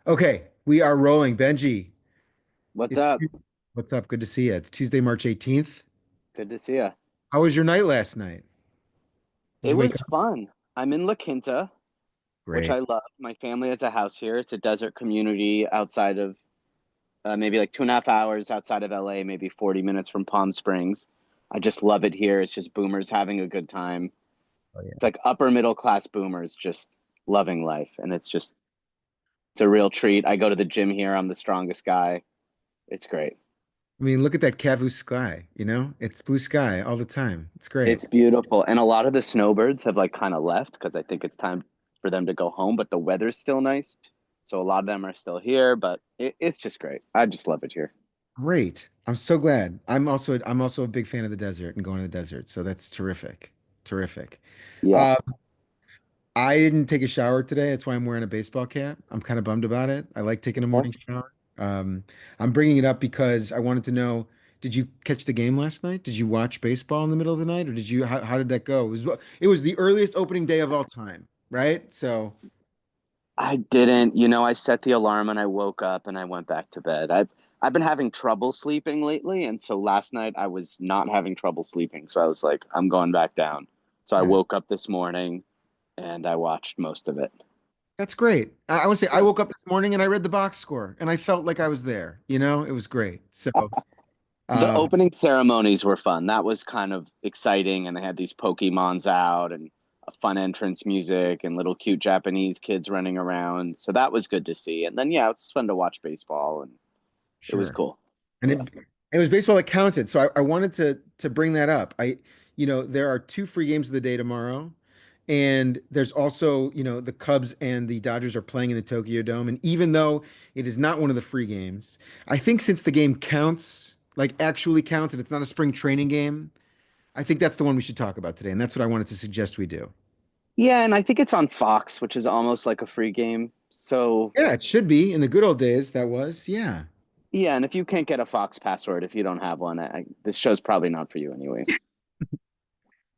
Okay, we are rolling. Benji, What's it's up? what's up? Good to see you. It's Tuesday, March 18th. Good to see you. How was your night last night? Did It you wake was up? fun. I'm in La Quinta, which Great. I love. My family has a house here. It's a desert community outside of maybe like 2.5 hours outside of LA, maybe 40 minutes from Palm Springs. I just love it here. It's just boomers having a good time. Oh It's yeah. like upper middle class boomers just loving life. And it's a real treat. I go to the gym here. I'm the strongest guy. It's great. I mean, look at that Kavu sky, It's blue sky all the time. It's great. It's beautiful. And a lot of the snowbirds have like kind of left because I think it's time for them to go home, but the weather's still nice. So a lot of them are still here, but it's just great. I just love it here. Great. I'm so glad. I'm also a big fan of the desert and going to the desert. So that's terrific. Terrific. Yeah. Uh, I didn't take a shower today. That's why I'm wearing a baseball cap. I'm kind of bummed about it. I like taking a Okay. morning shower. Um, I'm bringing it up because I wanted to know, did you catch the game last night? Did you watch baseball in the middle of the night, or how did that go? It was the earliest opening day of all time, right? So, I didn't, I set the alarm and I woke up and I went back to bed. I've been having trouble sleeping lately, and so last night I was not having trouble sleeping. So I was like, I'm going back down. So I yeah, woke up this morning and I watched most of it. that's great. I would say I Yeah. woke up this morning and I read the box score and I felt like I was there. It was great. So, The um, opening ceremonies were fun. That was kind of exciting, and they had these Pokemons out and a fun entrance music and little cute Japanese kids running around. So that was good to see. And then yeah, it's fun to watch baseball, and it was sure. cool. And Yeah. it was baseball that counted. So I wanted to bring that up. There are two free games of the day tomorrow. And there's also, the Cubs and the Dodgers are playing in the Tokyo Dome. And even though it is not one of the free games, I think since the game counts, like actually counts, and it's not a spring training game, I think that's the one we should talk about today. And that's what I wanted to suggest we do. Yeah, and I think it's on Fox, which is almost like a free game. So Yeah, it should be. In the good old days, that was. Yeah. yeah, and if you can't get a Fox password, if you don't have one, this show's probably not for you anyways.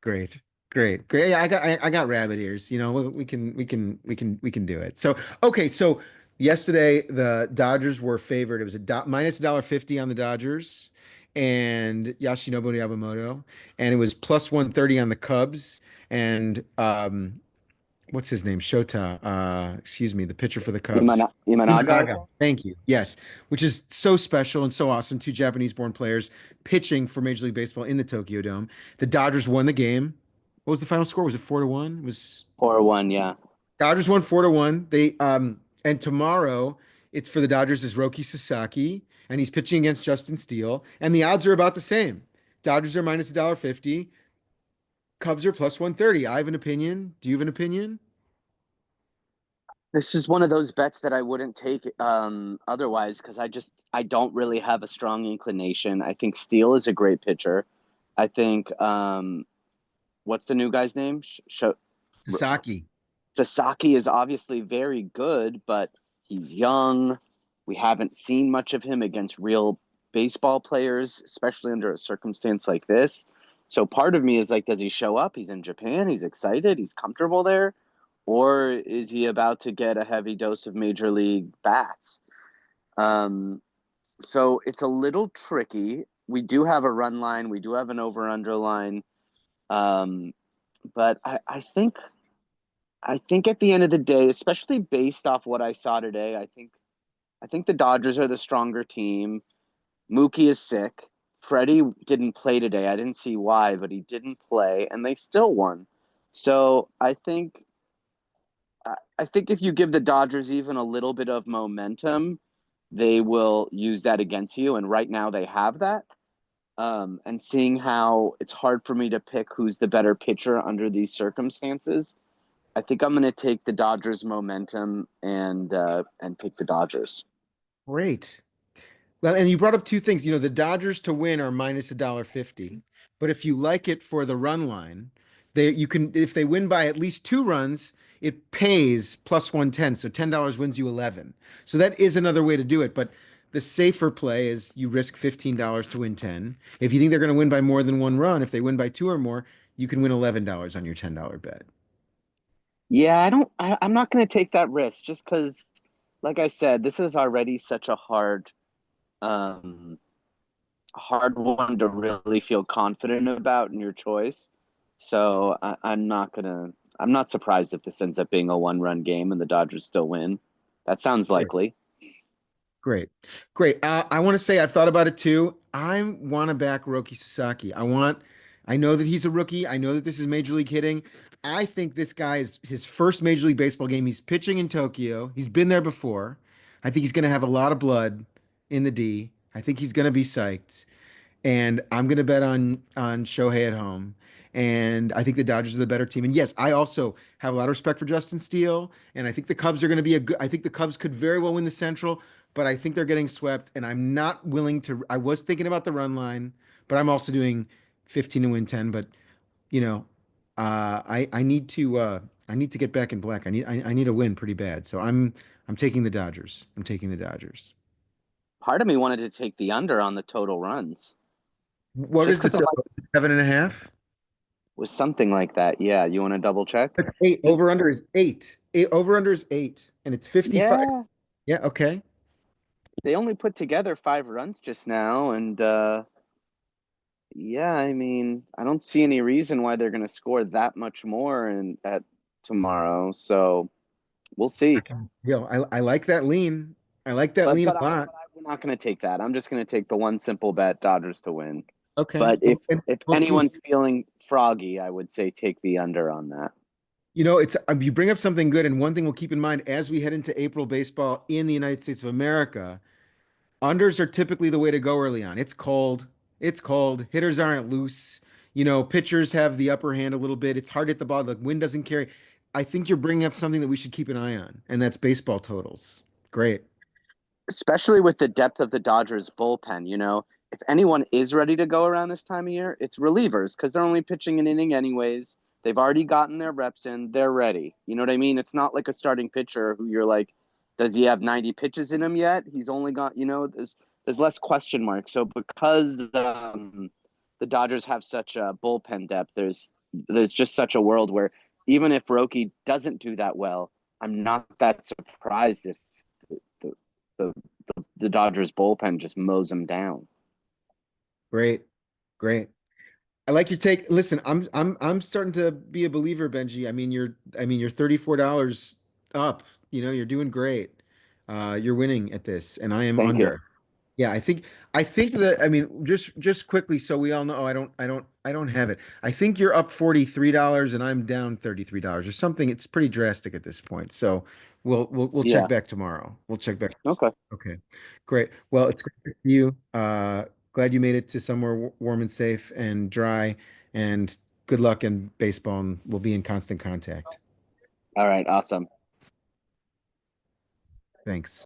Great. Great. Great. Yeah, I got rabbit ears. We can do it. So, okay, so yesterday the Dodgers were favored. It was minus $1.50 on the Dodgers and Yoshinobu Yamamoto, and it was plus 130 on the Cubs and what's his name? Shota. Excuse me, the pitcher for the Cubs. Imanaga, I Imanaga. think. Thank you. Yes, which is so special and so awesome. Two Japanese-born players pitching for Major League Baseball in the Tokyo Dome. The Dodgers won the game. What was the final score? Was it 4-1? Was 4-1, yeah. Dodgers won 4-1. And tomorrow it's for the Dodgers is Roki Sasaki, and he's pitching against Justin Steele, and the odds are about the same. Dodgers are minus $1.50. Cubs are plus 130. I have an opinion. Do you have an opinion? This is one of those bets that I wouldn't take otherwise because I don't really have a strong inclination. I think Steele is a great pitcher. I think what's the new guy's name? Sasaki. Sasaki is obviously very good, but he's young. We haven't seen much of him against real baseball players, especially under a circumstance like this. So part of me is like, does he show up? He's in Japan. He's excited. He's comfortable there. Or is he about to get a heavy dose of major league bats? Um, so it's a little tricky. We do have a run line. We do have an over under line. Um, but I think at the end of the day, especially based off what I saw today, I think the Dodgers are the stronger team. Mookie is sick. Freddie didn't play today. I didn't see why, but he didn't play, and they still won. So I think if you give the Dodgers even a little bit of momentum, they will use that against you. And right now they have that. And seeing how it's hard for me to pick who's the better pitcher under these circumstances, I think I'm going to take the Dodgers momentum and pick the Dodgers. Great. Well, and you brought up two things. The Dodgers to win are minus $1.50, but if you like it for the run line, you can if they win by at least 2 runs, it pays plus 110. So $10 wins you 11. So that is another way to do it. But the safer play is you risk $15 to win 10. If you think they're going to win by more than one run, if they win by two or more, you can win $11 on your $10 bet. Yeah, I'm not going to take that risk just because. like I said, this is already such a um, hard one to really feel confident about in your choice. So I'm not surprised if this ends up being a one-run game and the Dodgers still win. That sounds likely. Great. Great. I want to say I've thought about it too. I want to back Roki Sasaki. I know that he's a rookie. I know that this is Major League hitting. I think this guy is his first Major League Baseball game. He's pitching in Tokyo. He's been there before. I think he's going to have a lot of blood in the D. I think he's going to be psyched, and I'm going to bet on Shohei at home. And I think the Dodgers are the better team. And yes, I also have a lot of respect for Justin Steele, and I think the Cubs are going to be a good. I think the Cubs could very well win the Central, but I think they're getting swept. And I'm not willing to. I was thinking about the run line, but I'm also doing 15 to win 10. But you know, I need to. I need to get back in black. I need a win pretty bad. So I'm taking the Dodgers. I'm taking the Dodgers. Part of me wanted to take the under on the total runs, What just is the because I'm like, total? 7.5? was something like that. Yeah, you want to double check? It's eight. Over under is eight. Over under is eight, and it's 55. Yeah, Yeah, okay. they only put together 5 runs just now, and yeah, I mean, I don't see any reason why they're going to score that much more in at tomorrow. So we'll see. Okay. Yeah, I like that lean. I like that But lean but a I lot. but I'm not going to take that. I'm just going to take the one simple bet, Dodgers to win. Okay. But And if both teams. anyone's feeling froggy, I would say take the under on that. It's you bring up something good, and one thing we'll keep in mind as we head into April baseball in the United States of America, unders are typically the way to go early on. It's cold. It's cold. Hitters aren't loose. Pitchers have the upper hand a little bit. It's hard to hit the ball. The wind doesn't carry. I think you're bringing up something that we should keep an eye on, and that's baseball totals. Great. Especially with the depth of the Dodgers bullpen. If anyone is ready to go around this time of year, it's relievers because they're only pitching an inning anyways. They've already gotten their reps in. They're ready. You know what I mean? It's not like a starting pitcher who you're like, does he have 90 pitches in him yet? He's only got, there's less question marks. So because the Dodgers have such a bullpen depth, there's just such a world where even if Roki doesn't do that well, I'm not that surprised if the the, the Dodgers bullpen just mows them down. Great. Great. I like your take. Listen, I'm starting to be a believer, Benji. I mean you're $34 up. You're doing great. You're winning at this, and I am Thank you. under. Yeah, I think that just quickly so we all know I don't have it. I think you're up $43 and I'm down $33 or something. It's pretty drastic at this point. So we'll check Yeah. back tomorrow. We'll check back. Okay. Okay. Great. Well, it's great to see you. Glad you made it to somewhere warm and safe and dry, and good luck in baseball, and we'll be in constant contact. All right. Awesome. Thanks.